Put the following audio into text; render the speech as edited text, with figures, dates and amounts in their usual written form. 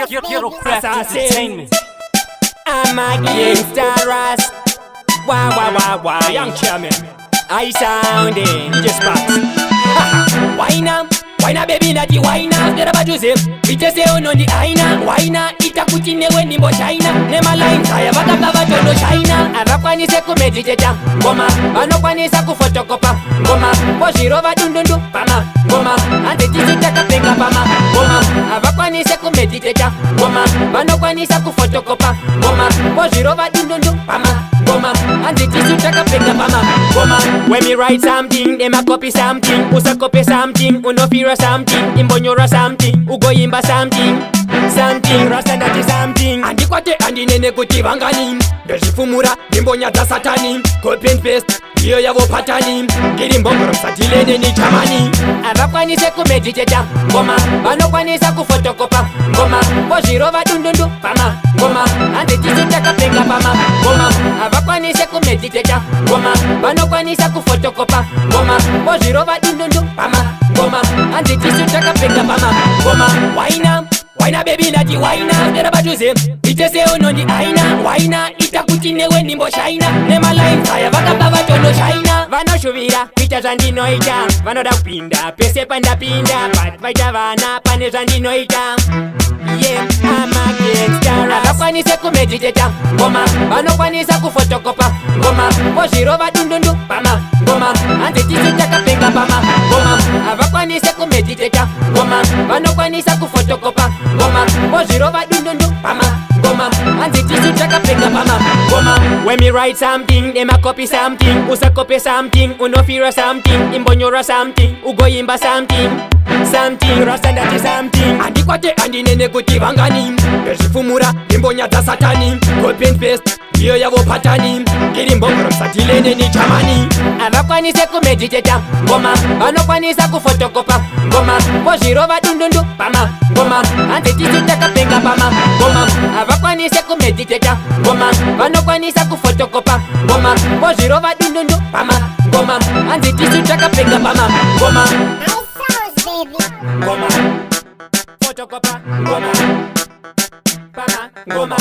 Ghetto Craft Entertainment. I'm a gangsta ras. Wah wah wah wah. Young Chairman. I sounding. Just box. Why now? Why now baby nati why now? Get about Joseph. Ite se ono di aina. Why now? Itakuti newe nimbo China. Nema line saya baka baba tono China. Abakwa se kumediteta. Ngoma. Banokwa sa kufotokopa. Ngoma. Boshirova dundundu. Pama. Ngoma. Ante tisitaka penga pama. Ngoma. Abakwa se kumediteta. Ngoma. Banokwa sa kufotokopa. Ngoma. Boshirova dundundu. Pama. Ngoma. Ante tisitaka penga pama. Ngoma. When me write something, them a copy something. Usa copy something, uno fira something. Imbonyora something, ugo imba something. Something, rasta ndati something. Andi kwate andi nene kuti vangani. Ndezvifumura, imbonya dza satani. Copy and paste, iyo yavo patani. Ngiri mbongoro satilene ni chamani. Avakwanise kumediteta, ngoma. Vanokwanisa kufotokopa, ngoma. Bozhirova dundundu, pama, ngoma. Andi tisitaka penga pama, ngoma. Avakwanise kumediteta, ngoma. Vanokwanisa kufotokopa, ngoma. Bozhirova dundundu, pama, ngoma. Andi tisitaka penga pama, ngoma. Why now baby nati why now? Get about Joseph. Ite se ono di aina. Why now? Itakuti newe nimbo China. Nema line saya baka baba tono China. Vano shuvira, pita zandi noita. Vano da pinda, pese panda pinda. Pat vaita vana, pane zandi noita. Yeah, I'm a gangsta ras. Avakwanise kumediteta, ngoma. Vanokwanisa kufotokopa, ngoma. Boshirova dundundu, pama, ngoma. Ante tisitaka penga pama, ngoma. Avakwanise kumediteta, ngoma. Vanokwanisa kufotokopa, ngoma. Boshirova dundundu, pama, ngoma. Ante tisitaka penga pama, ngoma. When me write something, them a copy something. Usa copy something, uno fira something. Imbonyora something, ugo imba something. Something, rasta ndati something. Andi kwate andi nene kuti vangani. Ndezvifumura, imbonya dza satani. Copy and paste, iyo yavo patani. Ngiri mbongoro satilene ni chamani. Avakwanise kumediteta, ngoma. Vanokwanisa kufotokopa, ngoma. Bozhirova dundundu, pama, ngoma. Ante tisitaka penga pama, ngoma. Avakwanise kumediteta, ngoma. Vanokwanisa kufotokopa, ngoma. Bozhirova dundundu, pama, ngoma. Ante tisitaka penga pama, ngoma. Ngoma, fotokopa, ngoma, pama, ngoma.